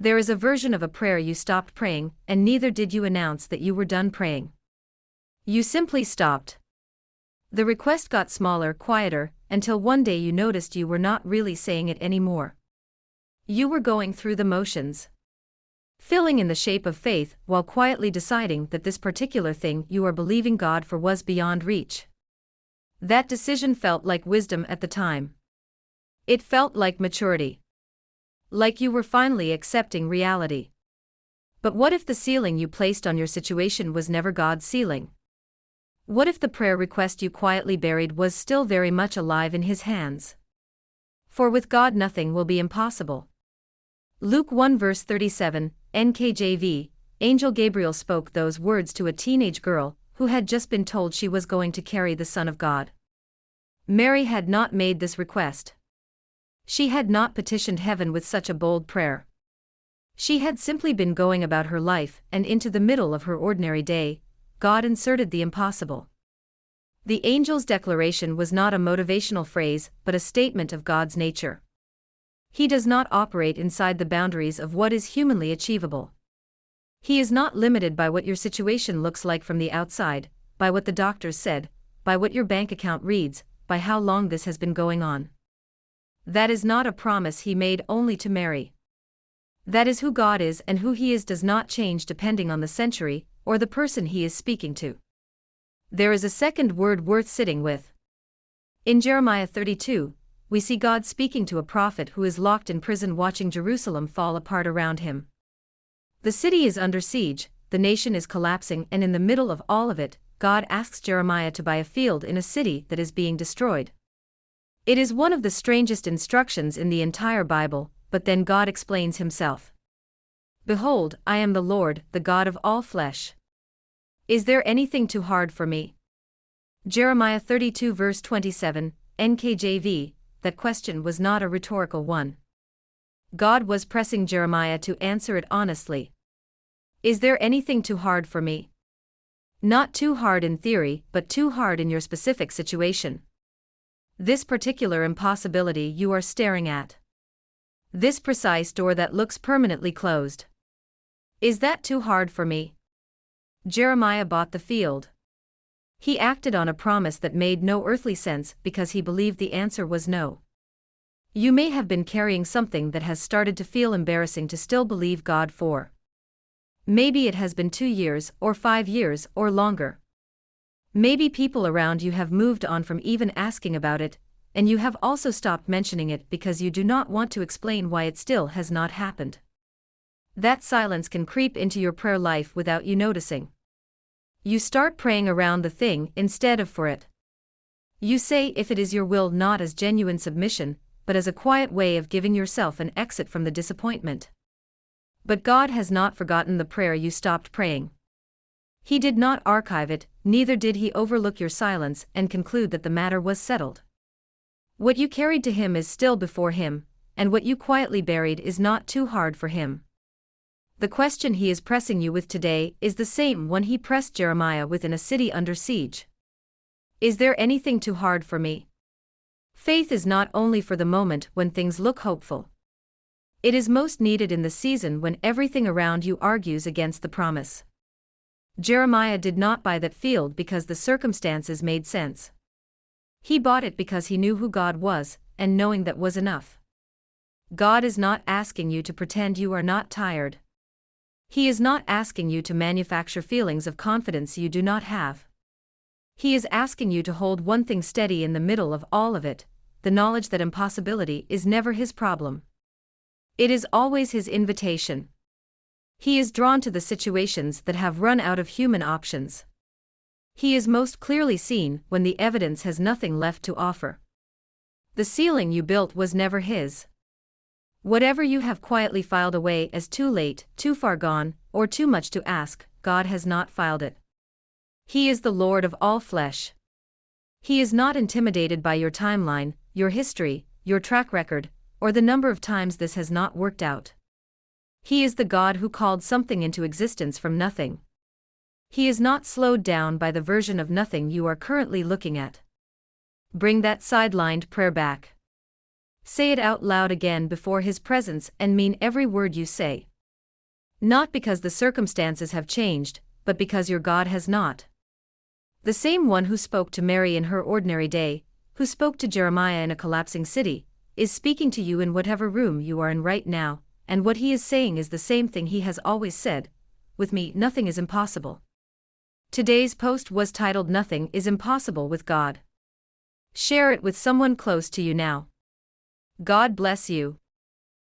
There is a version of a prayer you stopped praying, and neither did you announce that you were done praying. You simply stopped. The request got smaller, quieter, until one day you noticed you were not really saying it anymore. You were going through the motions, filling in the shape of faith while quietly deciding that this particular thing you are believing God for was beyond reach. That decision felt like wisdom at the time. It felt like maturity. Like you were finally accepting reality. But what if the ceiling you placed on your situation was never God's ceiling? What if the prayer request you quietly buried was still very much alive in His hands? For with God nothing will be impossible. Luke 1 verse 37, NKJV, Angel Gabriel spoke those words to a teenage girl who had just been told she was going to carry the Son of God. Mary had not made this request. She had not petitioned heaven with such a bold prayer. She had simply been going about her life, and into the middle of her ordinary day, God inserted the impossible. The angel's declaration was not a motivational phrase but a statement of God's nature. He does not operate inside the boundaries of what is humanly achievable. He is not limited by what your situation looks like from the outside, by what the doctors said, by what your bank account reads, by how long this has been going on. That is not a promise He made only to Mary. That is who God is, and who He is does not change depending on the century or the person He is speaking to. There is a second word worth sitting with. In Jeremiah 32, we see God speaking to a prophet who is locked in prison watching Jerusalem fall apart around him. The city is under siege, the nation is collapsing, and in the middle of all of it, God asks Jeremiah to buy a field in a city that is being destroyed. It is one of the strangest instructions in the entire Bible, but then God explains Himself. Behold, I am the Lord, the God of all flesh. Is there anything too hard for me? Jeremiah 32 verse 27, NKJV. That question was not a rhetorical one. God was pressing Jeremiah to answer it honestly. Is there anything too hard for me? Not too hard in theory, but too hard in your specific situation. This particular impossibility you are staring at. This precise door that looks permanently closed. Is that too hard for me? Jeremiah bought the field. He acted on a promise that made no earthly sense because he believed the answer was no. You may have been carrying something that has started to feel embarrassing to still believe God for. Maybe it has been 2 years, or 5 years, or longer. Maybe people around you have moved on from even asking about it, and you have also stopped mentioning it because you do not want to explain why it still has not happened. That silence can creep into your prayer life without you noticing. You start praying around the thing instead of for it. You say if it is your will, not as genuine submission, but as a quiet way of giving yourself an exit from the disappointment. But God has not forgotten the prayer you stopped praying. He did not archive it, neither did He overlook your silence and conclude that the matter was settled. What you carried to Him is still before Him, and what you quietly buried is not too hard for Him. The question He is pressing you with today is the same one He pressed Jeremiah with in a city under siege. Is there anything too hard for me? Faith is not only for the moment when things look hopeful. It is most needed in the season when everything around you argues against the promise. Jeremiah did not buy that field because the circumstances made sense. He bought it because he knew who God was, and knowing that was enough. God is not asking you to pretend you are not tired. He is not asking you to manufacture feelings of confidence you do not have. He is asking you to hold one thing steady in the middle of all of it, the knowledge that impossibility is never His problem. It is always His invitation. He is drawn to the situations that have run out of human options. He is most clearly seen when the evidence has nothing left to offer. The ceiling you built was never His. Whatever you have quietly filed away as too late, too far gone, or too much to ask, God has not filed it. He is the Lord of all flesh. He is not intimidated by your timeline, your history, your track record, or the number of times this has not worked out. He is the God who called something into existence from nothing. He is not slowed down by the version of nothing you are currently looking at. Bring that sidelined prayer back. Say it out loud again before His presence and mean every word you say. Not because the circumstances have changed, but because your God has not. The same one who spoke to Mary in her ordinary day, who spoke to Jeremiah in a collapsing city, is speaking to you in whatever room you are in right now, and what he is saying is the same thing he has always said: with me, nothing is impossible. Today's post was titled "Nothing is Impossible with God." Share it with someone close to you now. God bless you.